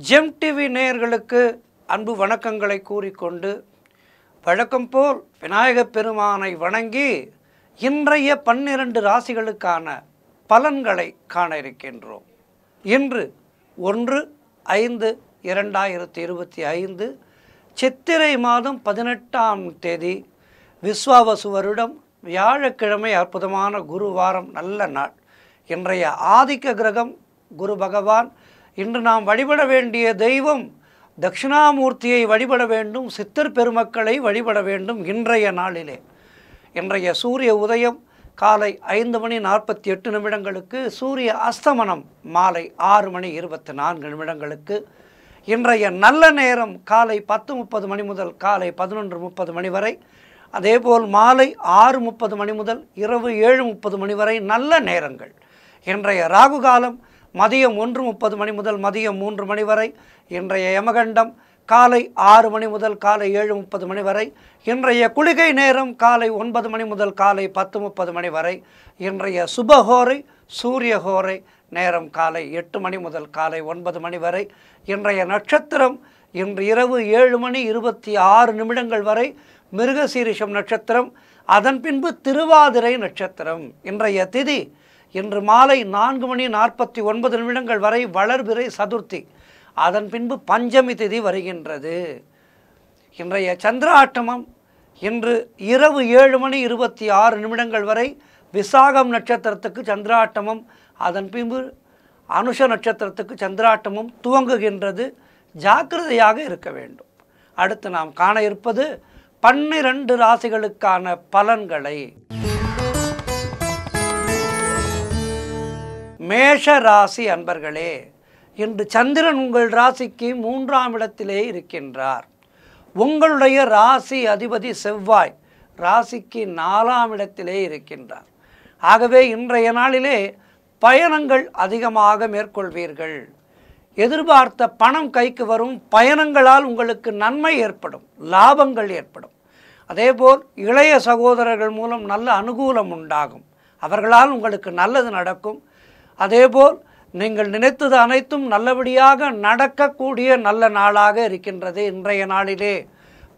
GeM TV நேயர்களுக்கு அன்பு வணக்கங்களை கூறிக்கொண்டு வழக்கம் போல் விநாயகப் பெருமானை வணங்கி இன்றைய 12 ராசிகளுக்கான பலன்களை காண இருக்கின்றோம். இன்று 1/5/2025 சித்திரை மாதம் 18ஆம் தேதி விஸ்வாவசு வருடம் வியாழக்கிழமை அற்புதமான குருவாரம் நல்ல நாள். இன்றைய ஆதிக்க கிரகம் குரு பகவான். இன்று நாம் வழிபட வேண்டிய தெய்வம் தட்சிணாமூர்த்தியை வழிபட வேண்டும், சித்தர் பெருமக்களை வழிபட வேண்டும். இன்றைய நாளிலே இன்றைய சூரிய உதயம் காலை 5:48 சூரிய அஸ்தமனம் மாலை 6:24 இன்றைய நல்ல நேரம் காலை 10:30 மணி முதல் காலை 11:30 மணி வரை. அதேபோல் மாலை 6:30 முதல் இரவு 7:30 வரை நல்ல நேரங்கள். இன்றைய ராகு காலம் மதியம் 1:30 முதல் மதியம் 3 வரை. இன்றைய யமகண்டம் காலை 6 முதல் காலை 7:30 வரை. இன்றைய குளிகை நேரம் காலை 9 முதல் காலை 10:30 வரை. இன்றைய சுபஹோரை சூரியஹோரை நேரம் காலை 8 முதல் காலை 9 வரை. இன்றைய நட்சத்திரம் இன்று இரவு 7:26 வரை மிருகசீரிஷம் நட்சத்திரம், அதன் பின்பு திருவாதிரை நட்சத்திரம். இன்றைய திதி இன்று மாலை 4:49 வரை வளர்பிறை சதுர்த்தி, அதன் பின்பு பஞ்சமி திதி வருகின்றது. இன்றைய சந்திராட்டமம் இன்று இரவு 7:26 வரை விசாகம் நட்சத்திரத்துக்கு சந்திராட்டமம், அதன் பின்பு அனுஷ நட்சத்திரத்துக்கு சந்திராட்டமும் துவங்குகின்றது. ஜாக்கிரதையாக இருக்க வேண்டும். அடுத்து நாம் காண இருப்பது 12 ராசிகளுக்கான பலன்களை. மேஷ ராசி அன்பர்களே, இன்று சந்திரன் உங்கள் ராசிக்கு 3ஆம் இடத்திலே இருக்கின்றார். உங்களுடைய ராசி அதிபதி செவ்வாய் ராசிக்கு 4ஆம் இடத்திலே இருக்கின்றார். ஆகவே இன்றைய நாளிலே பயணங்கள் அதிகமாக மேற்கொள்வீர்கள். எதிர்பார்த்த பணம் கைக்கு வரும். பயணங்களால் உங்களுக்கு நன்மை ஏற்படும், லாபங்கள் ஏற்படும். அதேபோல் இளைய சகோதரர்கள் மூலம் நல்ல அனுகூலம் உண்டாகும். அவர்களால் உங்களுக்கு நல்லது நடக்கும். அதேபோல் நீங்கள் நினைத்தது அனைத்தும் நல்லபடியாக நடக்கக்கூடிய நல்ல நாளாக இருக்கின்றது. இன்றைய நாளிலே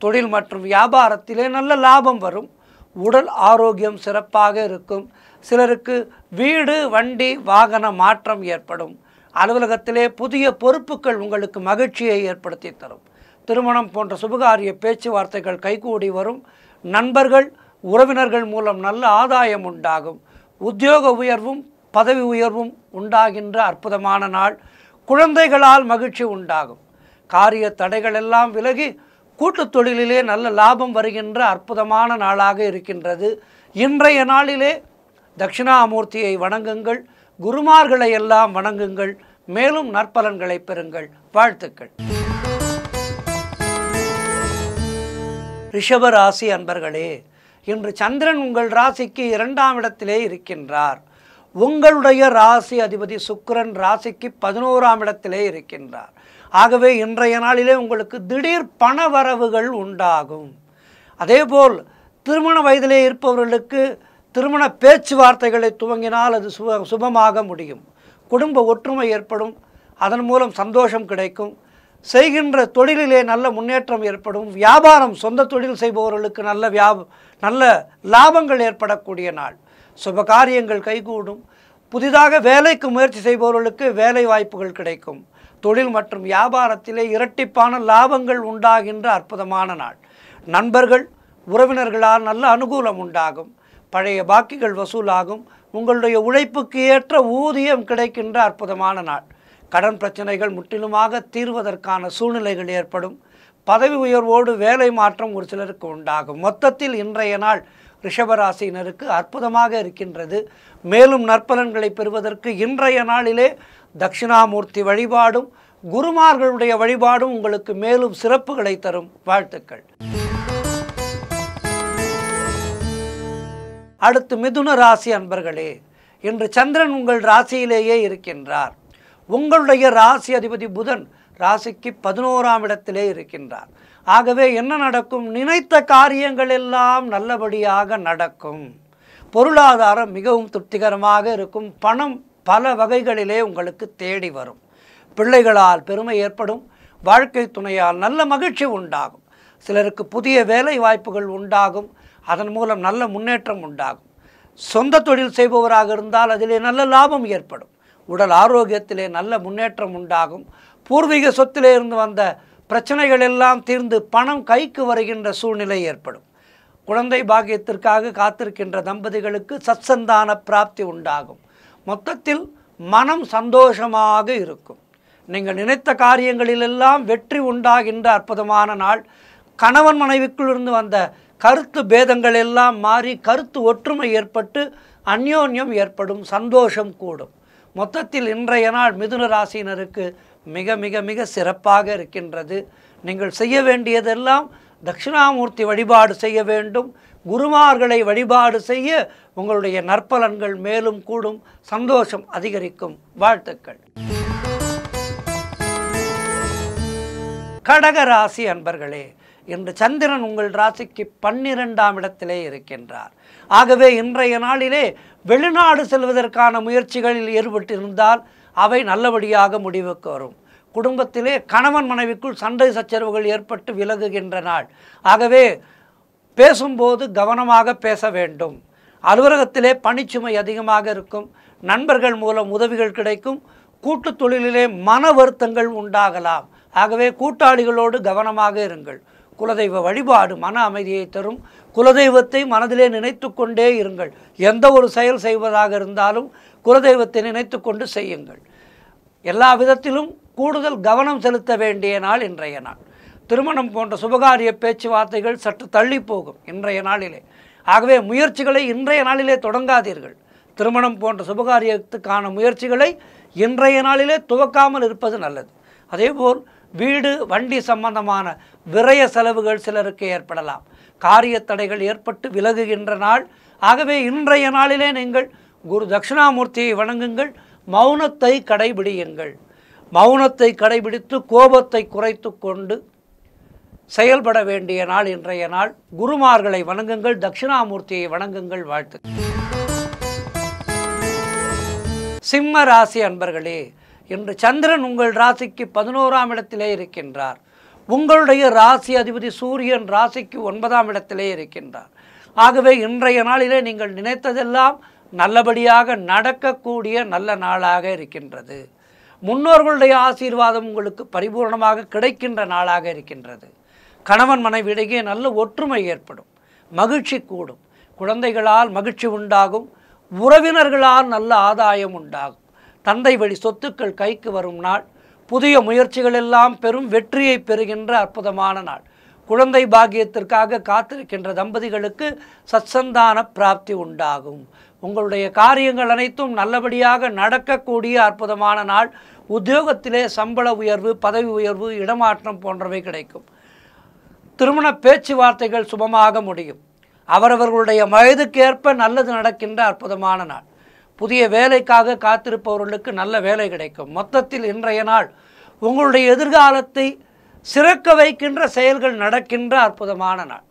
தொழில் மற்றும் வியாபாரத்திலே நல்ல லாபம் வரும். உடல் ஆரோக்கியம் சிறப்பாக இருக்கும். சிலருக்கு வீடு வண்டி வாகன மாற்றம் ஏற்படும். அலுவலகத்திலே புதிய பொறுப்புகள் உங்களுக்கு மகிழ்ச்சியை ஏற்படுத்தி தரும். திருமணம் போன்ற சுபகாரிய பேச்சுவார்த்தைகள் கைகூடி வரும். நண்பர்கள் உறவினர்கள் மூலம் நல்ல ஆதாயம் உண்டாகும். உத்தியோக உயர்வும் பதவி உயர்வும் உண்டாகின்ற அற்புதமான நாள். குழந்தைகளால் மகிழ்ச்சி உண்டாகும். காரிய தடைகள் எல்லாம் விலகி கூட்டுத் தொழிலிலே நல்ல லாபம் வருகின்ற அற்புதமான நாளாக இருக்கின்றது. இன்றைய நாளிலே தட்சிணாமூர்த்தியை வணங்குங்கள், குருமார்களை எல்லாம் வணங்குங்கள், மேலும் நற்பலன்களை பெறுங்கள். வாழ்த்துக்கள். ரிஷப ராசி அன்பர்களே, இன்று சந்திரன் உங்கள் ராசிக்கு 2ஆம் இடத்திலே இருக்கின்றார். உங்களுடைய ராசி அதிபதி சுக்கிரன் ராசிக்கு 11ஆம் இடத்திலே இருக்கின்றார். ஆகவே இன்றைய நாளிலே உங்களுக்கு திடீர் பண வரவுகள் உண்டாகும். அதேபோல் திருமண வயதிலே இருப்பவர்களுக்கு திருமண பேச்சுவார்த்தைகளை துவங்கினால் அது சுபமாக முடியும். குடும்ப ஒற்றுமை ஏற்படும். அதன் மூலம் சந்தோஷம் கிடைக்கும். செய்கின்ற தொழிலிலே நல்ல முன்னேற்றம் ஏற்படும். வியாபாரம் சொந்த தொழில் செய்பவர்களுக்கு நல்ல லாபங்கள் ஏற்படக்கூடிய நாள். சுபகாரியங்கள் கைகூடும். புதிதாக வேலைக்கு முயற்சி செய்பவர்களுக்கு வேலை வாய்ப்புகள் கிடைக்கும். தொழில் மற்றும் வியாபாரத்திலே இரட்டிப்பான லாபங்கள் உண்டாகின்ற அற்புதமான நாள். நண்பர்கள் உறவினர்களால் நல்ல அனுகூலம் உண்டாகும். பழைய பாக்கிகள் வசூலாகும். உங்களுடைய உழைப்புக்கு ஏற்ற ஊதியம் கிடைக்கின்ற அற்புதமான நாள். கடன் பிரச்சனைகள் முற்றிலுமாக தீர்வதற்கான சூழ்நிலைகள் ஏற்படும். பதவி உயர்வோடு வேலை மாற்றம் ஒரு சிலருக்கு உண்டாகும். மொத்தத்தில் இன்றைய நாள் ரிஷபராசியினருக்கு அற்புதமாக இருக்கின்றது. மேலும் நற்பலன்களை பெறுவதற்கு இன்றைய நாளிலே தட்சிணாமூர்த்தி வழிபாடும் குருமார்களுடைய வழிபாடும் உங்களுக்கு மேலும் சிறப்புகளை தரும். வாழ்த்துக்கள். அடுத்து மிதுன ராசி அன்பர்களே, இன்று சந்திரன் உங்கள் ராசியிலேயே இருக்கின்றார். உங்களுடைய ராசி அதிபதி புதன் ராசிக்கு 11ஆம் இடத்திலே இருக்கின்றார். ஆகவே என்ன நடக்கும்? நினைத்த காரியங்கள் எல்லாம் நல்லபடியாக நடக்கும். பொருளாதாரம் மிகவும் திருப்திகரமாக இருக்கும். பணம் பல வகைகளிலே உங்களுக்கு தேடி வரும். பிள்ளைகளால் பெருமை ஏற்படும். வாழ்க்கை துணையால் நல்ல மகிழ்ச்சி உண்டாகும். சிலருக்கு புதிய வேலை வாய்ப்புகள் உண்டாகும். அதன் மூலம் நல்ல முன்னேற்றம் உண்டாகும். சொந்த தொழில் செய்பவராக இருந்தால் அதிலே நல்ல லாபம் ஏற்படும். உடல் ஆரோக்கியத்திலே நல்ல முன்னேற்றம் உண்டாகும். பூர்வீக சொத்திலே இருந்து வந்த பிரச்சனைகள் எல்லாம் தீர்ந்து பணம் கைக்கு வருகின்ற சூழ்நிலை ஏற்படும். குழந்தை பாக்கியத்திற்காக காத்திருக்கின்ற தம்பதிகளுக்கு சத்சந்தான பிராப்தி உண்டாகும். மொத்தத்தில் மனம் சந்தோஷமாக இருக்கும். நீங்கள் நினைத்த காரியங்களிலெல்லாம் வெற்றி உண்டாகின்ற அற்புதமான நாள். கணவன் மனைவிக்குள் இருந்து வந்த கருத்து பேதங்கள் எல்லாம் மாறி கருத்து ஒற்றுமை ஏற்பட்டு அந்யோன்யம் ஏற்படும். சந்தோஷம் கூடும். மொத்தத்தில் இன்றைய நாள் மிதுன ராசியினருக்கு மிக மிக மிக சிறப்பாக இருக்கின்றது. நீங்கள் செய்ய வேண்டியதெல்லாம் தட்சிணாமூர்த்தி வழிபாடு செய்ய வேண்டும். குருமார்களை வழிபாடு செய்ய உங்களுடைய நற்பலன்கள் மேலும் கூடும். சந்தோஷம் அதிகரிக்கும். வாழ்த்துக்கள். கடக ராசி அன்பர்களே, இன்று சந்திரன் உங்கள் ராசிக்கு 12ஆம் இடத்திலே இருக்கின்றார். ஆகவே இன்றைய நாளிலே வெளிநாடு செல்வதற்கான முயற்சிகளில் ஈடுபட்டிருந்தால் அவை நல்லபடியாக முடிவுக்கு வரும். குடும்பத்திலே கணவன் மனைவிக்குள் சண்டை சச்சரவுகள் ஏற்பட்டு விலகுகின்ற நாள். ஆகவே பேசும்போது கவனமாக பேச வேண்டும். அலுவலகத்திலே பணிச்சுமை அதிகமாக இருக்கும். நண்பர்கள் மூலம் உதவிகள் கிடைக்கும். கூட்டு தொழிலிலே மன வருத்தங்கள் உண்டாகலாம். ஆகவே கூட்டாளிகளோடு கவனமாக இருங்கள். குலதெய்வ வழிபாடு மன அமைதியை தரும். குலதெய்வத்தை மனதிலே நினைத்து கொண்டே இருங்கள். எந்த ஒரு செயல் செய்வதாக இருந்தாலும் குலதெய்வத்தை நினைத்து கொண்டு செய்யுங்கள். எல்லா விதத்திலும் கூடுதல் கவனம் செலுத்த வேண்டிய நாள் இன்றைய நாள். திருமணம் போன்ற சுபகாரிய பேச்சுவார்த்தைகள் சற்று தள்ளி போகும் இன்றைய நாளிலே. ஆகவே முயற்சிகளை இன்றைய நாளிலே தொடங்காதீர்கள். திருமணம் போன்ற சுபகாரியத்துக்கான முயற்சிகளை இன்றைய நாளிலே துவக்காமல் இருப்பது நல்லது. அதேபோல் வீடு வண்டி சம்பந்தமான விரய செலவுகள் சிலருக்கு ஏற்படலாம். காரிய தடைகள் ஏற்பட்டு விலகுகின்ற நாள். ஆகவே இன்றைய நாளிலே நீங்கள் குரு தட்சிணாமூர்த்தியை வணங்குங்கள். மௌனத்தை கடைபிடியுங்கள். மௌனத்தை கடைபிடித்து கோபத்தை குறைத்து கொண்டு செயல்பட வேண்டிய நாள் இன்றைய நாள். குருமார்களை வணங்குங்கள். தட்சிணாமூர்த்தியை வணங்குங்கள். வாழ்த்து. சிம்ம ராசி அன்பர்களே, இன்று சந்திரன் உங்கள் ராசிக்கு 11ஆம் இடத்திலே இருக்கின்றார். உங்களுடைய ராசி அதிபதி சூரியன் ராசிக்கு 9ஆம் இடத்திலே இருக்கின்றார். ஆகவே இன்றைய நாளிலே நீங்கள் நினைத்ததெல்லாம் நல்லபடியாக நடக்கக்கூடிய நல்ல நாளாக இருக்கின்றது. முன்னோர்களுடைய ஆசீர்வாதம் உங்களுக்கு பரிபூர்ணமாக கிடைக்கின்ற நாளாக இருக்கின்றது. கணவன் மனைவியிடையே நல்ல ஒற்றுமை ஏற்படும். மகிழ்ச்சி கூடும். குழந்தைகளால் மகிழ்ச்சி உண்டாகும். உறவினர்களால் நல்ல ஆதாயம் உண்டாகும். தந்தை வழி சொத்துக்கள் கைக்கு வரும் நாள். புதிய முயற்சிகள் எல்லாம் பெரும் வெற்றியை பெறுகின்ற அற்புதமான நாள். குழந்தை பாக்கியத்திற்காக காத்திருக்கின்ற தம்பதிகளுக்கு சத்சந்தான பிராப்தி உண்டாகும். உங்களுடைய காரியங்கள் அனைத்தும் நல்லபடியாக நடக்கக்கூடிய அற்புதமான நாள். உத்தியோகத்திலே சம்பள உயர்வு, பதவி உயர்வு, இடமாற்றம் போன்றவை கிடைக்கும். திருமண பேச்சுவார்த்தைகள் சுபமாக முடியும். அவரவர்களுடைய வயதுக்கேற்ப நல்லது நடக்கின்ற அற்புதமான நாள். புதிய வேலைக்காக காத்திருப்பவர்களுக்கு நல்ல வேலை கிடைக்கும். மொத்தத்தில் இன்றைய நாள் உங்களுடைய எதிர்காலத்தை சிறக்க வைக்கின்ற செயல்கள் நடக்கின்ற அற்புதமான நாள்.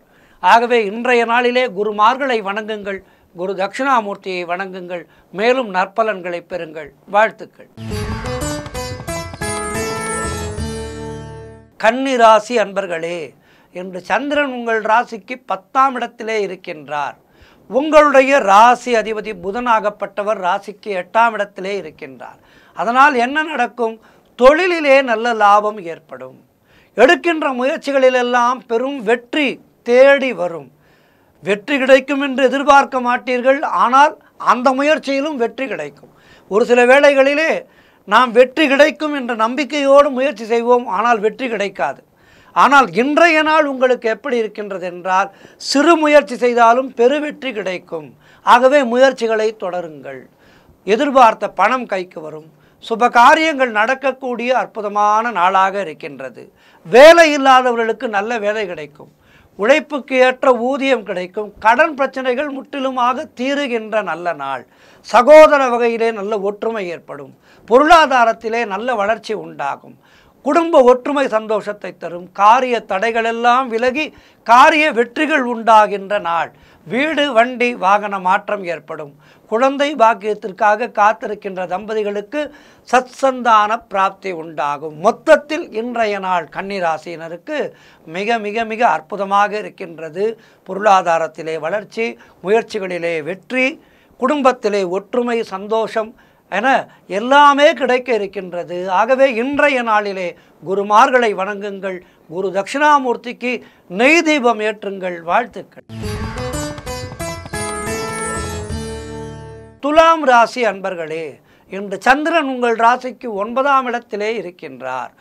ஆகவே இன்றைய நாளிலே குருமார்களை வணங்குங்கள். குரு தட்சிணாமூர்த்தியை வணங்குங்கள். மேலும் நற்பலன்களை பெறுங்கள். வாழ்த்துக்கள். கன்னி ராசி அன்பர்களே, இன்று சந்திரன் உங்கள் ராசிக்கு 10ஆம் இடத்திலே இருக்கின்றார். உங்களுடைய ராசி அதிபதி புதனாகப்பட்டவர் ராசிக்கு 8ஆம் இடத்திலே இருக்கின்றார். அதனால் என்ன நடக்கும்? தொழிலிலே நல்ல லாபம் ஏற்படும். எடுக்கின்ற முயற்சிகளிலெல்லாம் பெரும் வெற்றி தேடி வரும். வெற்றி கிடைக்கும் என்று எதிர்பார்க்க மாட்டீர்கள். ஆனால் அந்த முயற்சியிலும் வெற்றி கிடைக்கும். ஒரு சில வேளைகளிலே நாம் வெற்றி கிடைக்கும் என்ற நம்பிக்கையோடு முயற்சி செய்வோம். ஆனால் வெற்றி கிடைக்காது. ஆனால் இன்றைய நாள் உங்களுக்கு எப்படி இருக்கின்றது என்றால், சிறு முயற்சி செய்தாலும் பெருவெற்றி கிடைக்கும். ஆகவே முயற்சிகளை தொடருங்கள். எதிர்பார்த்த பணம் கைக்கு வரும். சுப காரியங்கள் நடக்கக்கூடிய அற்புதமான நாளாக இருக்கின்றது. வேலை இல்லாதவர்களுக்கு நல்ல வேலை கிடைக்கும். உழைப்புக்கு ஏற்ற ஊதியம் கிடைக்கும். கடன் பிரச்சனைகள் முற்றிலுமாக தீருகின்ற நல்ல நாள். சகோதர வகையிலே நல்ல ஒற்றுமை ஏற்படும். பொருளாதாரத்திலே நல்ல வளர்ச்சி உண்டாகும். குடும்ப ஒற்றுமை சந்தோஷத்தை தரும். காரிய தடைகளெல்லாம் விலகி காரிய வெற்றிகள் உண்டாகின்ற நாள். வீடு வண்டி வாகன மாற்றம் ஏற்படும். குழந்தை பாக்கியத்திற்காக காத்திருக்கின்ற தம்பதிகளுக்கு சத்சந்தான பிராப்தி உண்டாகும். மொத்தத்தில் இன்றைய நாள் கன்னிராசியினருக்கு மிக மிக மிக அற்புதமாக இருக்கின்றது. பொருளாதாரத்திலே வளர்ச்சி, முயற்சிகளிலே வெற்றி, குடும்பத்திலே ஒற்றுமை சந்தோஷம் என எல்லாமே கிடைக்க இருக்கின்றது. ஆகவே இன்றைய நாளிலே குருமார்களை வணங்குங்கள். குரு தட்சிணாமூர்த்திக்கு நெய் தீபம் ஏற்றுங்கள். வாழ்த்துக்கள். துலாம் ராசி அன்பர்களே, இன்று சந்திரன் உங்கள் ராசிக்கு 9ஆம் இடத்திலே இருக்கின்றார்.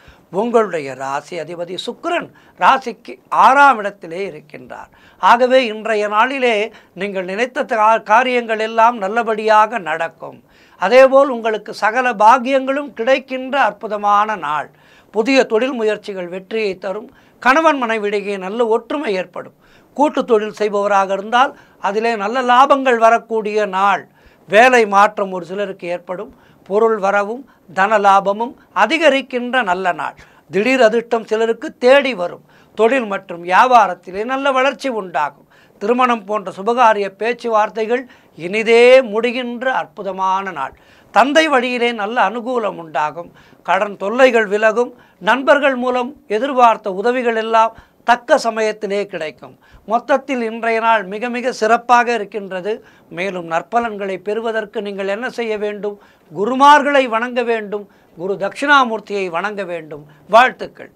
உங்களுடைய ராசி அதிபதி சுக்கிரன் ராசிக்கு 6ஆம் இடத்திலே இருக்கின்றார். ஆகவே இன்றைய நாளிலே நீங்கள் நினைத்த காரியங்கள் எல்லாம் நல்லபடியாக நடக்கும். அதேபோல் உங்களுக்கு சகல பாக்கியங்களும் கிடைக்கின்ற அற்புதமான நாள். புதிய தொழில் முயற்சிகள் வெற்றியை தரும். கணவன் மனைவிடையே நல்ல ஒற்றுமை ஏற்படும். கூட்டு தொழில் செய்பவராக இருந்தால் அதிலே நல்ல லாபங்கள் வரக்கூடிய நாள். வேலை மாற்றம் ஒரு சிலருக்கு ஏற்படும். பொருள் வரவும் தன லாபமும் அதிகரிக்கின்ற நல்ல நாள். திடீர் அதிர்ஷ்டம் சிலருக்கு தேடி வரும். தொழில் மற்றும் வியாபாரத்திலே நல்ல வளர்ச்சி உண்டாகும். திருமணம் போன்ற சுபகாரிய பேச்சுவார்த்தைகள் இனிதே முடிகின்ற அற்புதமான நாள். தந்தை வழியிலே நல்ல அனுகூலம் உண்டாகும். கடன் தொல்லைகள் விலகும். நண்பர்கள் மூலம் எதிர்பார்த்த உதவிகள் எல்லாம் தக்க சமயத்திலே கிடைக்கும். மொத்தத்தில் இன்றைய நாள் மிக மிக சிறப்பாக இருக்கின்றது. மேலும் நற்பலன்களை பெறுவதற்கு நீங்கள் என்ன செய்ய வேண்டும்? குருமார்களை வணங்க வேண்டும். குரு தட்சிணாமூர்த்தியை வணங்க வேண்டும். வாழ்த்துக்கள்.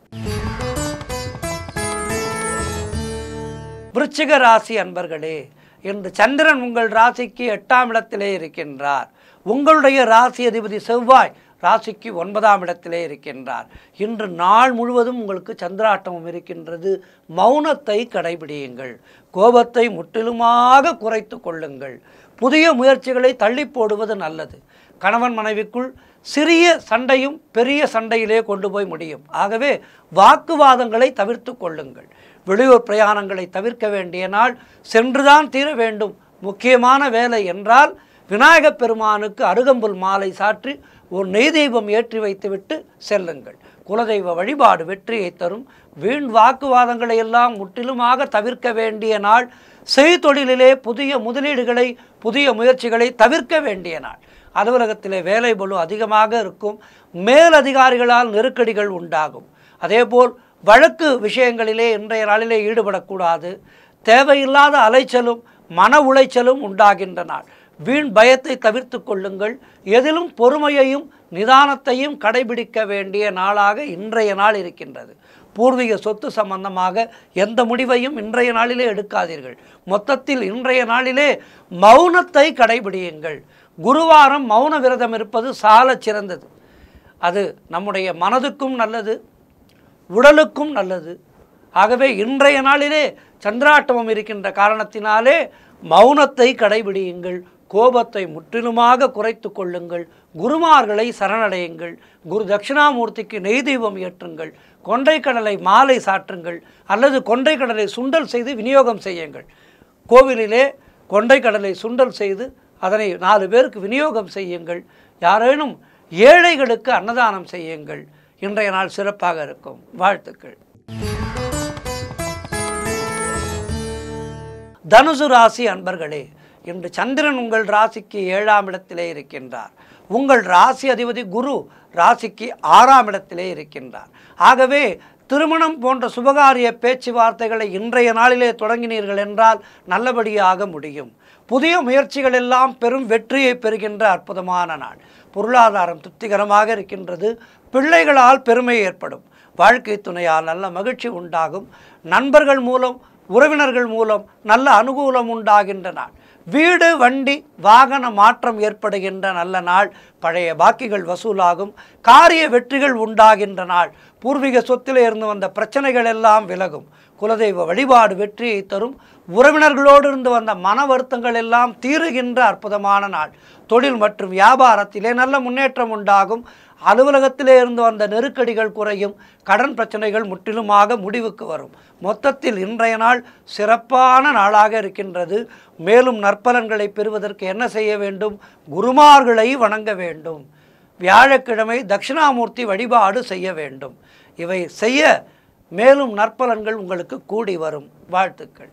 விருச்சிக ராசி அன்பர்களே, இன்று சந்திரன் உங்கள் ராசிக்கு 8ஆம் இடத்திலே இருக்கின்றார். உங்களுடைய ராசி அதிபதி செவ்வாய் ராசிக்கு 9ஆம் இடத்திலே இருக்கின்றார். இன்று நாள் முழுவதும் உங்களுக்கு சந்திராட்டமும் இருக்கின்றது. மௌனத்தை கடைபிடியுங்கள். கோபத்தை முற்றிலுமாக குறைத்து கொள்ளுங்கள். புதிய முயற்சிகளை தள்ளி போடுவது நல்லது. கணவன் மனைவிக்குள் சிறிய சண்டையும் பெரிய சண்டையிலே கொண்டு போய் முடியும். ஆகவே வாக்குவாதங்களை தவிர்த்து கொள்ளுங்கள். வெளியூர் பிரயாணங்களை தவிர்க்க வேண்டிய நாள். சென்றுதான் தீர வேண்டும். முக்கியமான வேலை என்றால் விநாயகப் பெருமானுக்கு அருகம்புல் மாலை சாற்றி ஒரு நெய் தீபம் ஏற்றி வைத்துவிட்டு செல்லுங்கள். குலதெய்வ வழிபாடு வெற்றியை தரும். வீண் வாக்குவாதங்களை எல்லாம் முற்றிலுமாக தவிர்க்க வேண்டிய நாள். செய்தொழிலிலே புதிய முதலீடுகளை புதிய முயற்சிகளை தவிர்க்க வேண்டிய நாள். அலுவலகத்திலே வேலை பளு அதிகமாக இருக்கும். மேலதிகாரிகளால் நெருக்கடிகள் உண்டாகும். அதேபோல் வழக்கு விஷயங்களிலே இன்றைய நாளிலே ஈடுபடக்கூடாது. தேவையில்லாத அலைச்சலும் மன உளைச்சலும் உண்டாகின்ற நாள். வீண் பயத்தை தவிர்த்து கொள்ளுங்கள். எதிலும் பொறுமையையும் நிதானத்தையும் கடைபிடிக்க வேண்டிய நாளாக இன்றைய நாள் இருக்கின்றது. பூர்வீக சொத்து சம்பந்தமாக எந்த முடிவையும் இன்றைய நாளிலே எடுக்காதீர்கள். மொத்தத்தில் இன்றைய நாளிலே மௌனத்தை கடைபிடியுங்கள். குருவாரம் மௌன விரதம் இருப்பது சால சிறந்தது. அது நம்முடைய மனதுக்கும் நல்லது, உடலுக்கும் நல்லது. ஆகவே இன்றைய நாளிலே சந்திராட்டமம் இருக்கின்ற காரணத்தினாலே மௌனத்தை கடைபிடியுங்கள். கோபத்தை முற்றிலுமாக குறைத்து கொள்ளுங்கள். குருமார்களை சரணடையுங்கள். குரு தட்சிணாமூர்த்திக்கு நெய் தீபம் ஏற்றுங்கள். கொண்டைக்கடலை மாலை சாற்றுங்கள். அல்லது கொண்டைக்கடலை சுண்டல் செய்து விநியோகம் செய்யுங்கள். கோவிலிலே கொண்டைக்கடலை சுண்டல் செய்து அதனை 4 பேருக்கு விநியோகம் செய்யுங்கள். யாரேனும் ஏழைகளுக்கு அன்னதானம் செய்யுங்கள். இன்றைய நாள் சிறப்பாக இருக்கும். வாழ்த்துக்கள். தனுசு ராசி அன்பர்களே, இன்று சந்திரன் உங்கள் ராசிக்கு 7ஆம் இடத்திலே இருக்கின்றார். உங்கள் ராசி அதிபதி குரு ராசிக்கு 6ஆம் இடத்திலே இருக்கின்றார். ஆகவே திருமணம் போன்ற சுபகாரிய பேச்சுவார்த்தைகளை இன்றைய நாளிலே தொடங்கினீர்கள் என்றால் நல்லபடியாக முடியும். புதிய முயற்சிகள் எல்லாம் பெரும் வெற்றியை பெறுகின்ற அற்புதமான நாள். பொருளாதாரம் திருப்திகரமாக இருக்கின்றது. பிள்ளைகளால் பெருமை ஏற்படும். வாழ்க்கை துணையால் நல்ல மகிழ்ச்சி உண்டாகும். நண்பர்கள் மூலம் உறவினர்கள் மூலம் நல்ல அனுகூலம் உண்டாகின்ற நாள். வீடு வண்டி வாகன மாற்றம் ஏற்படுகின்ற நல்ல நாள். பழைய பாக்கிகள் வசூலாகும். காரிய வெற்றிகள் உண்டாகின்ற நாள். பூர்வீக சொத்திலே இருந்து வந்த பிரச்சனைகள் எல்லாம் விலகும். குலதெய்வ வழிபாடு வெற்றியை தரும். உறவினர்களோடு இருந்து வந்த மன வருத்தங்கள் எல்லாம் தீருகின்ற அற்புதமான நாள். தொழில் மற்றும் வியாபாரத்திலே நல்ல முன்னேற்றம் உண்டாகும். அலுவலகத்திலே இருந்து வந்த நெருக்கடிகள் குறையும். கடன் பிரச்சனைகள் முற்றிலுமாக முடிவுக்கு வரும். மொத்தத்தில் இன்றைய நாள் சிறப்பான நாளாக இருக்கின்றது. மேலும் நற்பலன்களை பெறுவதற்கு என்ன செய்ய வேண்டும்? குருமார்களை வணங்க வேண்டும். வியாழக்கிழமை தட்சிணாமூர்த்தி வழிபாடு செய்ய வேண்டும். இவை செய்ய மேலும் நற்பலன்கள் உங்களுக்கு கூடி வரும். வாழ்த்துக்கள்.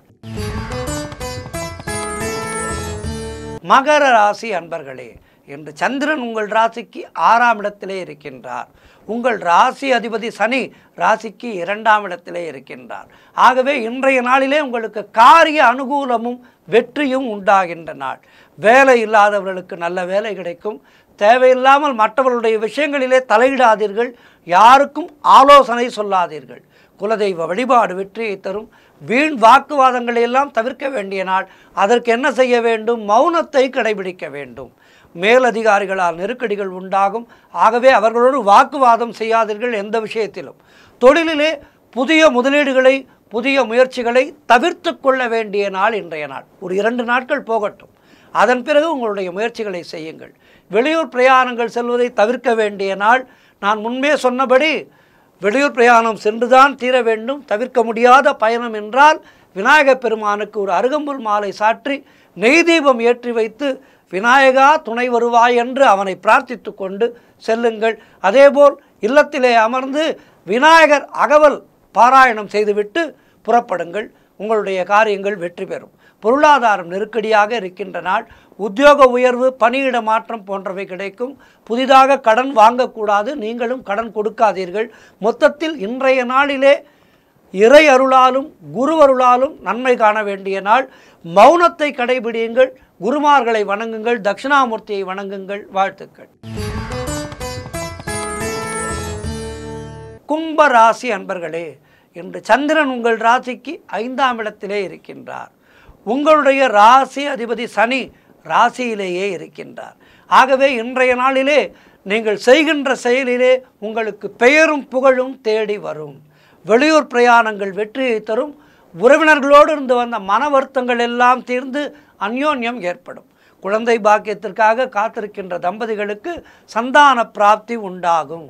மகர ராசி அன்பர்களே, இன்று சந்திரன் உங்கள் ராசிக்கு 6ஆம் இடத்திலே இருக்கின்றார். உங்கள் ராசி அதிபதி சனி ராசிக்கு 2ஆம் இடத்திலே இருக்கின்றார். ஆகவே இன்றைய நாளிலே உங்களுக்கு காரிய அனுகூலமும் வெற்றியும் உண்டாகின்ற நாள். வேலை இல்லாதவர்களுக்கு நல்ல வேலை கிடைக்கும். தேவையில்லாமல் மற்றவர்களுடைய விஷயங்களிலே தலையிடாதீர்கள். யாருக்கும் ஆலோசனை சொல்லாதீர்கள். குலதெய்வ வழிபாடு வெற்றியை தரும். வீண் வாக்குவாதங்களை எல்லாம் தவிர்க்க வேண்டிய நாள். அதற்கு என்ன செய்ய வேண்டும்? மௌனத்தை கடைபிடிக்க வேண்டும். மேலதிகாரிகளால் நெருக்கடிகள் உண்டாகும். ஆகவே அவர்களோடு வாக்குவாதம் செய்யாதீர்கள். எந்த விஷயத்திலும் தொழிலிலே புதிய முதலீடுகளை புதிய முயற்சிகளை தவிர்த்து கொள்ள வேண்டிய நாள் இன்றைய நாள். ஒரு 2 நாட்கள் போகட்டும். அதன் பிறகு உங்களுடைய முயற்சிகளை செய்யுங்கள். வெளியூர் பிரயாணங்கள் செல்வதை தவிர்க்க வேண்டிய நாள். நான் முன்பே சொன்னபடி வெளியூர் பிரயாணம் சென்றுதான் தீர வேண்டும். தவிர்க்க முடியாத பயணம் என்றால் விநாயகப் பெருமானுக்கு ஒரு அருகம்புல் மாலை சாற்றி நெய் தீபம் ஏற்றி வைத்து விநாயகா துணை வருவாய் என்று அவனை பிரார்த்தித்து கொண்டு செல்லுங்கள். அதேபோல் இல்லத்திலே அமர்ந்து விநாயகர் அகவல் பாராயணம் செய்துவிட்டு புறப்படுங்கள். உங்களுடைய காரியங்கள் வெற்றி பெறும். பொருளாதாரம் நெருக்கடியாக இருக்கின்ற நாள். உத்தியோக உயர்வு, பணியிட மாற்றம் போன்றவை கிடைக்கும். புதிதாக கடன் வாங்கக்கூடாது. நீங்களும் கடன் கொடுக்காதீர்கள். மொத்தத்தில் இன்றைய நாளிலே இறை அருளாலும் குரு அருளாலும் நன்மை காண வேண்டிய நாள். மௌனத்தை கடைபிடியுங்கள். குருமார்களை வணங்குங்கள். தட்சிணாமூர்த்தியை வணங்குங்கள். வாழ்த்துக்கள். கும்ப ராசி அன்பர்களே, இன்று சந்திரன் உங்கள் ராசிக்கு 5ஆம் இடத்திலே இருக்கின்றார். உங்களுடைய ராசி அதிபதி சனி ராசியிலேயே இருக்கின்றார். ஆகவே இன்றைய நாளிலே நீங்கள் செய்கின்ற செயலிலே உங்களுக்கு பெயரும் புகழும் தேடி வரும். வெளியூர் பிரயாணங்கள் வெற்றியை தரும். உறவினர்களோடு இருந்து வந்த மன வருத்தங்கள் எல்லாம் தீர்ந்து அந்யோன்யம் ஏற்படும். குழந்தை பாக்கியத்திற்காக காத்திருக்கின்ற தம்பதிகளுக்கு சந்தான பிராப்தி உண்டாகும்.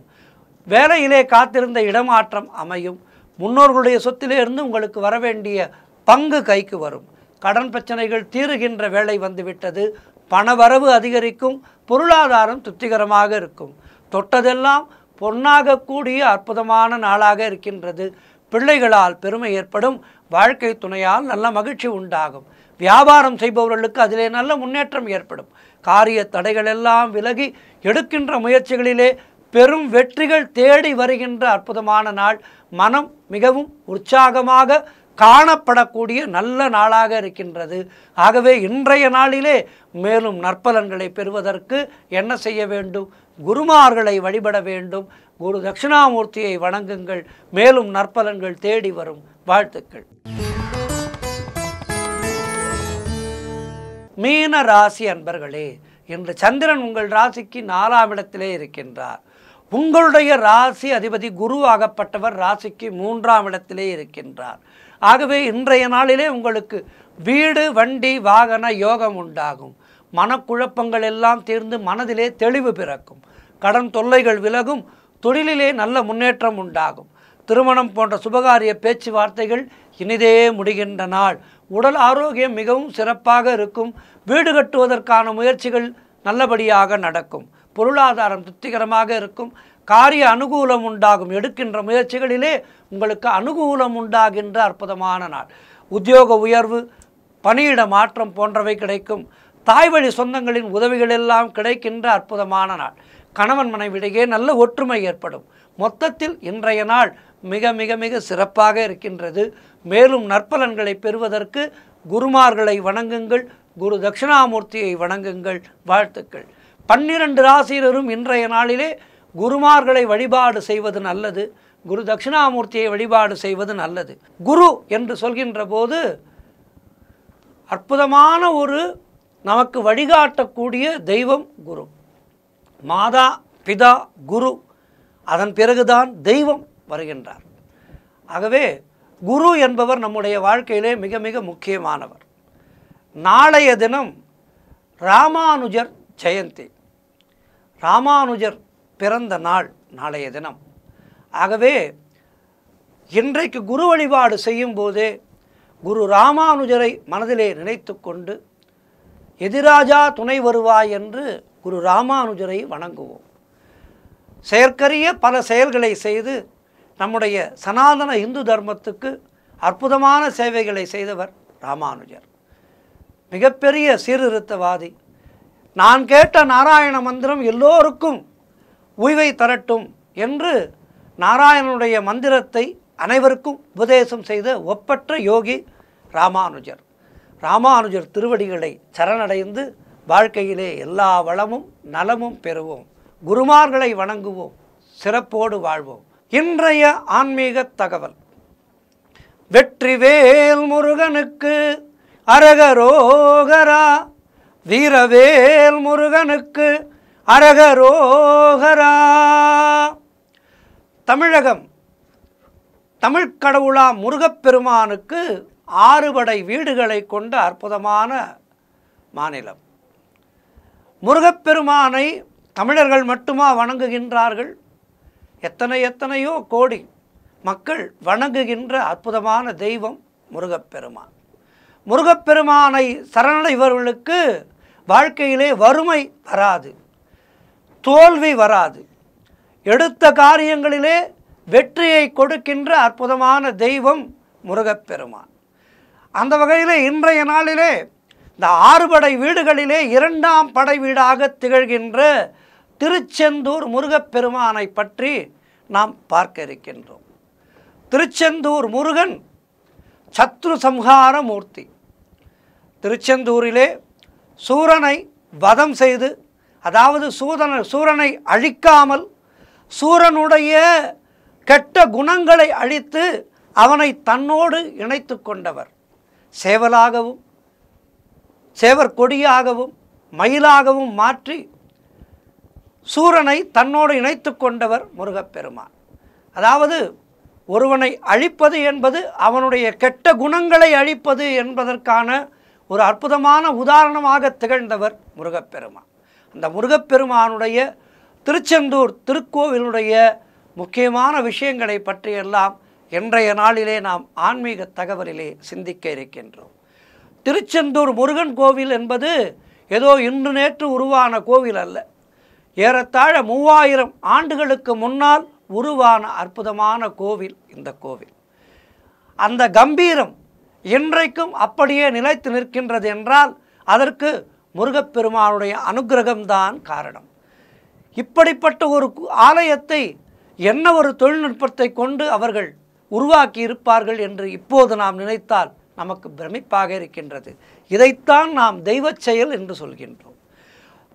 வேலையிலே காத்திருந்த இடமாற்றம் அமையும். முன்னோர்களுடைய சொத்திலே இருந்து உங்களுக்கு வரவேண்டிய பங்கு கைக்கு வரும். கடன் பிரச்சனைகள் தீருகின்ற வேலை வந்துவிட்டது. பணவரவு அதிகரிக்கும். பொருளாதாரம் திருப்திகரமாக இருக்கும். தொட்டதெல்லாம் பொன்னாக கூடிய அற்புதமான நாளாக இருக்கின்றது. பிள்ளைகளால் பெருமை ஏற்படும். வாழ்க்கை துணையால் நல்ல மகிழ்ச்சி உண்டாகும். வியாபாரம் செய்பவர்களுக்கு அதிலே நல்ல முன்னேற்றம் ஏற்படும். காரிய தடைகள் எல்லாம் விலகி எடுக்கின்ற முயற்சிகளிலே பெரும் வெற்றிகள் தேடி வருகின்ற அற்புதமான நாள். மனம் மிகவும் உற்சாகமாக காணப்படக்கூடிய நல்ல நாளாக இருக்கின்றது. ஆகவே இன்றைய நாளிலே மேலும் நற்பலன்களை பெறுவதற்கு என்ன செய்ய வேண்டும்? குருமார்களை வழிபட வேண்டும். குரு தட்சிணாமூர்த்தியை வணங்குங்கள். மேலும் நற்பலன்கள் தேடி வரும். வாழ்த்துக்கள். மீன ராசி அன்பர்களே, இன்று சந்திரன் உங்கள் ராசிக்கு 4ஆம் இடத்திலே இருக்கின்றார். உங்களுடைய ராசி அதிபதி குருவாகப்பட்டவர் ராசிக்கு 3ஆம் இடத்திலே இருக்கின்றார். ஆகவே இன்றைய நாளிலே உங்களுக்கு வீடு, வண்டி, வாகன யோகம் உண்டாகும். மனக்குழப்பங்கள் எல்லாம் தீர்ந்து மனதிலே தெளிவு பிறக்கும். கடன் தொல்லைகள் விலகும். தொழிலிலே நல்ல முன்னேற்றம் உண்டாகும். திருமணம் போன்ற சுபகாரிய பேச்சுவார்த்தைகள் இனிதே முடிகின்ற நாள். உடல் ஆரோக்கியம் மிகவும் சிறப்பாக இருக்கும். வீடு கட்டுவதற்கான முயற்சிகள் நல்லபடியாக நடக்கும். பொருளாதாரம் திருப்திகரமாக இருக்கும். காரிய அனுகூலம் உண்டாகும். எடுக்கின்ற முயற்சிகளிலே உங்களுக்கு அனுகூலம் உண்டாகின்ற அற்புதமான நாள். உத்தியோக உயர்வு, பணியிட மாற்றம் போன்றவை கிடைக்கும். தாய்வழி சொந்தங்களின் உதவிகள் எல்லாம் கிடைக்கின்ற அற்புதமான நாள். கணவன் மனைவிடையே நல்ல ஒற்றுமை ஏற்படும். மொத்தத்தில் இன்றைய நாள் மிக மிக மிக சிறப்பாக இருக்கின்றது. மேலும் நற்பலன்களை பெறுவதற்கு குருமார்களை வணங்குங்கள். குரு தட்சிணாமூர்த்தியை வணங்குங்கள். வாழ்த்துக்கள். 12 ராசியினரும் இன்றைய நாளிலே குருமார்களை வழிபாடு செய்வது நல்லது. குரு தட்சிணாமூர்த்தியை வழிபாடு செய்வது நல்லது. குரு என்று சொல்கின்ற போது அற்புதமான ஒரு நமக்கு வழிகாட்டக்கூடிய தெய்வம் குரு. மாதா, பிதா, குரு, அதன் பிறகுதான் தெய்வம் வருகின்றார். ஆகவே குரு என்பவர் நம்முடைய வாழ்க்கையிலே மிக மிக முக்கியமானவர். நாளைய தினம் ராமானுஜர் ஜெயந்தி. ராமானுஜர் பிறந்த நாள் நாளைய தினம். ஆகவே இன்றைக்கு குரு வழிபாடு செய்யும் போதே குரு ராமானுஜரை மனதிலே நினைத்து கொண்டு எதிராஜா துணை வருவாய் என்று குரு ராமானுஜரை வணங்குவோம். செயற்கரிய பல செயல்களை செய்து நம்முடைய சனாதன இந்து தர்மத்துக்கு அற்புதமான சேவைகளை செய்தவர் ராமானுஜர். மிகப்பெரிய சீர்திருத்தவாதி. நான் கேட்ட நாராயண மந்திரம் எல்லோருக்கும் உய்வை தரட்டும் என்று நாராயணனுடைய மந்திரத்தை அனைவருக்கும் உபதேசம் செய்த ஒப்பற்ற யோகி ராமானுஜர். ராமானுஜர் திருவடிகளை சரணடைந்து வாழ்க்கையிலே எல்லா வளமும் நலமும் பெறுவோம். குருமார்களை வணங்குவோம், சிறப்போடு வாழ்வோம். இன்றைய ஆன்மீக தகவல். வெற்றிவேல் முருகனுக்கு அரகரோகரா, வீரவேல் முருகனுக்கு அரகரோகரா. தமிழகம் தமிழ்க்கடவுளா முருகப்பெருமானுக்கு 6 படை வீடுகளை கொண்ட அற்புதமான மாநிலம். முருகப்பெருமானை தமிழர்கள் மட்டுமா வணங்குகின்றார்கள்? எத்தனையோ கோடி மக்கள் வணங்குகின்ற அற்புதமான தெய்வம் முருகப்பெருமான். முருகப்பெருமானை சரணடைவர்களுக்கு வாழ்க்கையிலே வறுமை வராது, தோல்வி வராது, எடுத்த காரியங்களிலே வெற்றியை கொடுக்கின்ற அற்புதமான தெய்வம் முருகப்பெருமான். அந்த வகையிலே இன்றைய நாளிலே இந்த 6 படை வீடுகளிலே 2ஆம் படை வீடாக திகழ்கின்ற திருச்செந்தூர் முருகப்பெருமானை பற்றி நாம் பார்க்க இருக்கின்றோம். திருச்செந்தூர் முருகன் சத்ரு சம்ஹார மூர்த்தி. திருச்செந்தூரிலே சூரனை வதம் செய்து, அதாவது சூரனை அழிக்காமல் சூரனுடைய கெட்ட குணங்களை அழித்து அவனை தன்னோடு இணைத்து கொண்டவர். சேவலாகவும் சேவர் கொடியாகவும் மயிலாகவும் மாற்றி சூரனை தன்னோடு இணைத்து கொண்டவர் முருகப்பெருமான். அதாவது ஒருவனை அழிப்பது என்பது அவனுடைய கெட்ட குணங்களை அழிப்பது என்பதற்கான ஒரு அற்புதமான உதாரணமாக திகழ்ந்தவர் முருகப்பெருமான். அந்த முருகப்பெருமானுடைய திருச்செந்தூர் திருக்கோவிலுடைய முக்கியமான விஷயங்களை பற்றியெல்லாம் இன்றைய நாளிலே நாம் ஆன்மீக தகவலிலே சிந்திக்க இருக்கின்றோம். திருச்செந்தூர் முருகன் கோவில் என்பது ஏதோ இன்று நேற்று உருவான கோவில் அல்ல. ஏறத்தாழ 3000 ஆண்டுகளுக்கு முன்னால் உருவான அற்புதமான கோவில் இந்த கோவில். அந்த கம்பீரம் இன்றைக்கும் அப்படியே நிலைத்து நிற்கின்றது என்றால் அதற்கு முருகப்பெருமானுடைய அனுக்கிரகம்தான் காரணம். இப்படிப்பட்ட ஒரு ஆலயத்தை என்ன ஒரு தொழில்நுட்பத்தை கொண்டு அவர்கள் உருவாக்கி இருப்பார்கள் என்று இப்போது நாம் நினைத்தால் நமக்கு பிரமிப்பாக இருக்கின்றது. இதைத்தான் நாம் தெய்வ செயல் என்று சொல்கின்றோம்.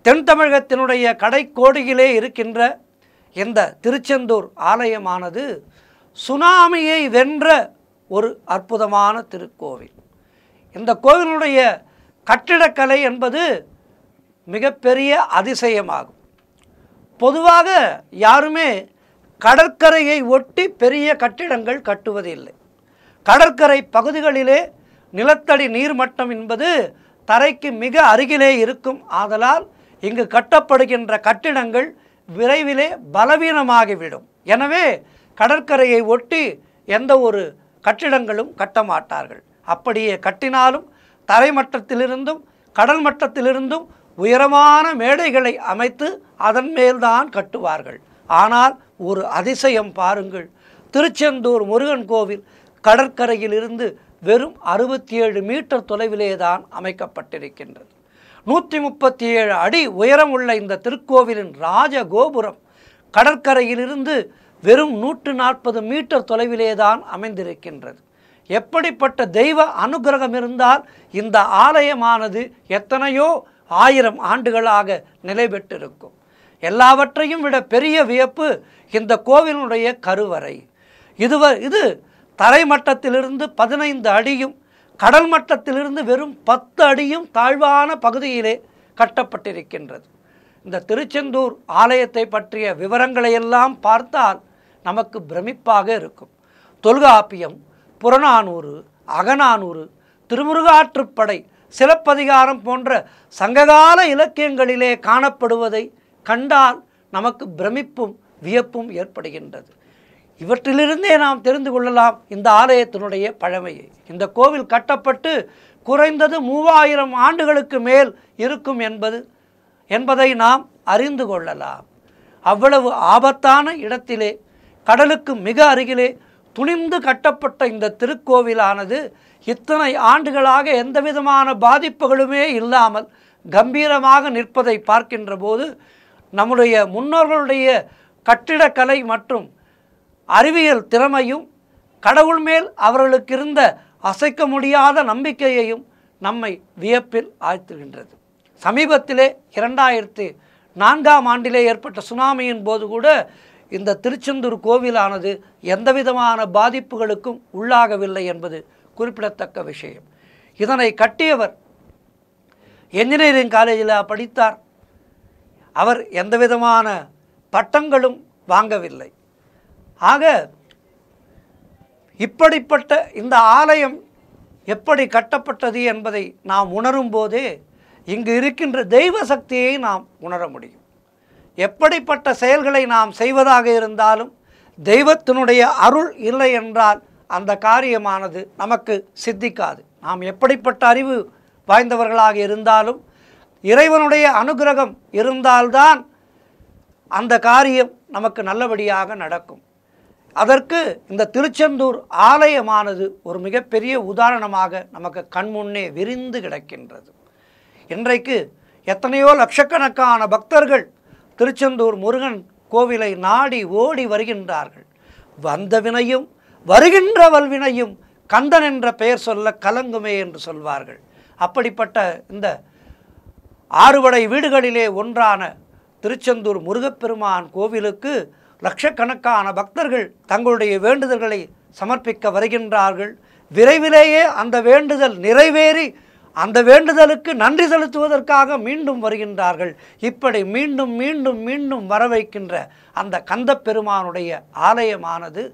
தென் தமிழகத்தினுடைய கடைக்கோடியிலே இருக்கின்ற இந்த திருச்செந்தூர் ஆலயமானது சுனாமியை வென்ற ஒரு அற்புதமான திருக்கோவில். இந்த கோவிலுடைய கட்டிடக்கலை என்பது மிகப்பெரிய அதிசயமாகும். பொதுவாக யாருமே கடற்கரையை ஒட்டி பெரிய கட்டிடங்கள் கட்டுவதில்லை. கடற்கரை பகுதிகளிலே நிலத்தடி நீர்மட்டம் என்பது தரைக்கு மிக அருகிலே இருக்கும். ஆதலால் இங்கு கட்டப்படுகின்ற கட்டிடங்கள் விரைவிலே பலவீனமாகிவிடும். எனவே கடற்கரையை ஒட்டி எந்த ஒரு கட்டிடங்களும் கட்ட மாட்டார்கள். அப்படியே கட்டினாலும் தரைமட்டத்திலிருந்தும் கடல் மட்டத்திலிருந்தும் உயரமான மேடைகளை அமைத்து அதன் மேல்தான் கட்டுவார்கள். ஆனால் ஒரு அதிசயம் பாருங்கள், திருச்செந்தூர் முருகன் கோவில் கடற்கரையிலிருந்து வெறும் 67 மீட்டர் தொலைவிலே தான் அமைக்கப்பட்டிருக்கின்றது. 137 அடி உயரம் உள்ள இந்த திருக்கோவிலின் ராஜ கோபுரம் கடற்கரையிலிருந்து வெறும் 140 மீட்டர் தொலைவிலே தான் அமைந்திருக்கின்றது. எப்படிப்பட்ட தெய்வ அனுகிரகம் இருந்தால் இந்த ஆலயமானது எத்தனையோ 1000 ஆண்டுகளாக நிலை பெற்றிருக்கும். எல்லாவற்றையும் விட பெரிய வியப்பு இந்த கோவிலுடைய கருவறை. இது தரைமட்டத்திலிருந்து 15 அடியும் கடல் மட்டத்திலிருந்து வெறும் 10 அடியும் தாழ்வான பகுதியிலே கட்டப்பட்டிருக்கின்றது. இந்த திருச்செந்தூர் ஆலயத்தை பற்றிய விவரங்களை எல்லாம் பார்த்தால் நமக்கு பிரமிப்பாக இருக்கும். தொல்காப்பியம், புறநானூறு, அகநானூறு, திருமுருகாற்றுப்படை, சிலப்பதிகாரம் போன்ற சங்ககால இலக்கியங்களிலே காணப்படுவதை கண்டால் நமக்கு பிரமிப்பும் வியப்பும் ஏற்படுகின்றது. இவற்றிலிருந்தே நாம் தெரிந்து கொள்ளலாம் இந்த ஆலயத்தினுடைய பழமையை. இந்த கோவில் கட்டப்பட்டு குறைந்தது 3000 ஆண்டுகளுக்கு மேல் இருக்கும் என்பதை நாம் அறிந்து கொள்ளலாம். அவ்வளவு ஆபத்தான இடத்திலே, கடலுக்கு மிக அருகிலே துணிந்து கட்டப்பட்ட இந்த திருக்கோவிலானது இத்தனை ஆண்டுகளாக எந்தவிதமான பாதிப்புகளுமே இல்லாமல் கம்பீரமாக நிற்பதை பார்க்கின்ற போது நம்முடைய முன்னோர்களுடைய கட்டிடக்கலை மற்றும் அறிவியல் திறமையும் கடவுள் மேல் அவர்களுக்கு இருந்த அசைக்க முடியாத நம்பிக்கையையும் நம்மை வியப்பில் ஆழ்த்துகின்றது. சமீபத்திலே 2004ஆம் ஆண்டிலே ஏற்பட்ட சுனாமியின் போது கூட இந்த திருச்செந்தூர் கோவிலானது எந்தவிதமான பாதிப்புகளுக்கும் உள்ளாகவில்லை என்பது குறிப்பிடத்தக்க விஷயம். இதனை கட்டியவர் என்ஜினியரிங் காலேஜில் படித்தார். அவர் எந்தவிதமான பட்டங்களும் வாங்கவில்லை. ஆக இப்படிப்பட்ட இந்த ஆலயம் எப்படி கட்டப்பட்டது என்பதை நாம் உணரும் போதே இங்கு இருக்கின்ற தெய்வ சக்தியை நாம் உணர முடியும். எப்படிப்பட்ட செயல்களை நாம் செய்வதாக இருந்தாலும் தெய்வத்தினுடைய அருள் இல்லை என்றால் அந்த காரியமானது நமக்கு சித்திக்காது. நாம் எப்படிப்பட்ட அறிவு வாய்ந்தவர்களாக இருந்தாலும் இறைவனுடைய அனுகிரகம் இருந்தால்தான் அந்த காரியம் நமக்கு நல்லபடியாக நடக்கும். அதற்கு இந்த திருச்செந்தூர் ஆலயமானது ஒரு மிகப்பெரிய உதாரணமாக நமக்கு கண்முன்னே விரிந்து கிடக்கின்றது. இன்றைக்கு எத்தனையோ லட்சக்கணக்கான பக்தர்கள் திருச்செந்தூர் முருகன் கோவிலை நாடி ஓடி வருகின்றார்கள். வந்த வினையும் வருகின்ற வல்வினையும் கந்தன் என்ற பெயர் சொல்ல கலங்குமே என்று சொல்வார்கள். அப்படிப்பட்ட இந்த ஆறுபடை வீடுகளிலே ஒன்றான திருச்செந்தூர் முருகப்பெருமான் கோவிலுக்கு லட்சக்கணக்கான பக்தர்கள் தங்களுடைய வேண்டுதல்களை சமர்ப்பிக்க வருகின்றார்கள். விரைவிலேயே அந்த வேண்டுதல் நிறைவேறி அந்த வேண்டுதலுக்கு நன்றி செலுத்துவதற்காக மீண்டும் வருகின்றார்கள். இப்படி மீண்டும் மீண்டும் மீண்டும் வர வைக்கின்ற அந்த கந்த பெருமானுடைய ஆலயமானது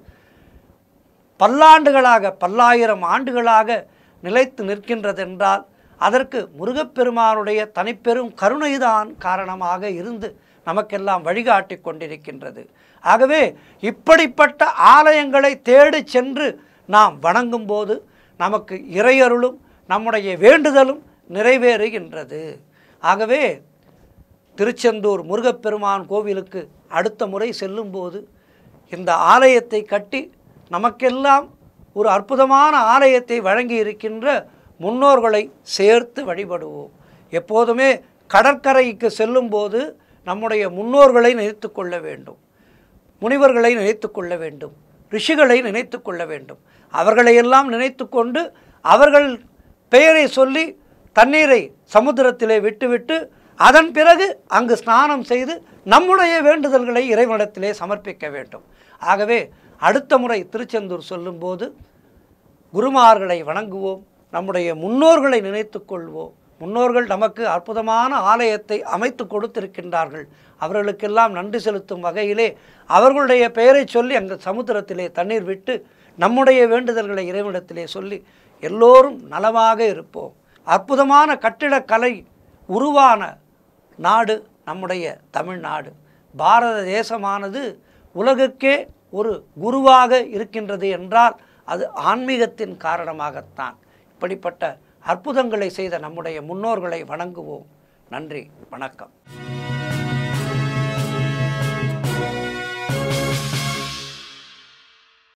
பல்லாண்டுகளாக, பல்லாயிரம் ஆண்டுகளாக நிலைத்து நிற்கின்றதென்றால் அதற்கு முருகப்பெருமானுடைய தனிப்பெரும் கருணைதான் காரணமாக இருந்து நமக்கெல்லாம் வழிகாட்டி கொண்டிருக்கின்றது. ஆகவே இப்படிப்பட்ட ஆலயங்களை தேடி சென்று நாம் வணங்கும் போது நமக்கு இறையருளும் நம்முடைய வேண்டுதலும் நிறைவேறுகின்றது. ஆகவே திருச்செந்தூர் முருகப்பெருமான் கோவிலுக்கு அடுத்த முறை செல்லும்போது இந்த ஆலயத்தை கட்டி நமக்கெல்லாம் ஒரு அற்புதமான ஆலயத்தை வழங்கி இருக்கின்ற முன்னோர்களை சேர்த்து வழிபடுவோம். எப்போதுமே கடற்கரைக்கு செல்லும்போது நம்முடைய முன்னோர்களை நினைத்து கொள்ள வேண்டும், முனிவர்களை நினைத்து கொள்ள வேண்டும், ரிஷிகளை நினைத்து கொள்ள வேண்டும். அவர்களையெல்லாம் நினைத்து கொண்டு அவர்கள் பெயரை சொல்லி தண்ணீரை சமுத்திரத்திலே விட்டுவிட்டு அதன் பிறகு அங்கு ஸ்நானம் செய்து நம்முடைய வேண்டுதல்களை இறைவனிடத்திலே சமர்ப்பிக்க வேண்டும். ஆகவே அடுத்த முறை திருச்செந்தூர் சொல்லும்போது குருமார்களை வணங்குவோம், நம்முடைய முன்னோர்களை நினைத்து கொள்வோம். முன்னோர்கள் நமக்கு அற்புதமான ஆலயத்தை அமைத்து கொடுத்திருக்கின்றார்கள். அவர்களுக்கெல்லாம் நன்றி செலுத்தும் வகையிலே அவர்களுடைய பெயரை சொல்லி அங்கு சமுத்திரத்திலே தண்ணீர் விட்டு நம்முடைய வேண்டுதல்களை இறைவனிடத்திலே சொல்லி எல்லோரும் நலமாக இருப்போம். அற்புதமான கட்டிடக்கலை உருவான நாடு நம்முடைய தமிழ்நாடு. பாரத தேசமானது உலகுக்கே ஒரு குருவாக இருக்கின்றது என்றால் அது ஆன்மீகத்தின் காரணமாகத்தான். இப்படிப்பட்ட அற்புதங்களை செய்த நம்முடைய முன்னோர்களை வணங்குவோம். நன்றி, வணக்கம்.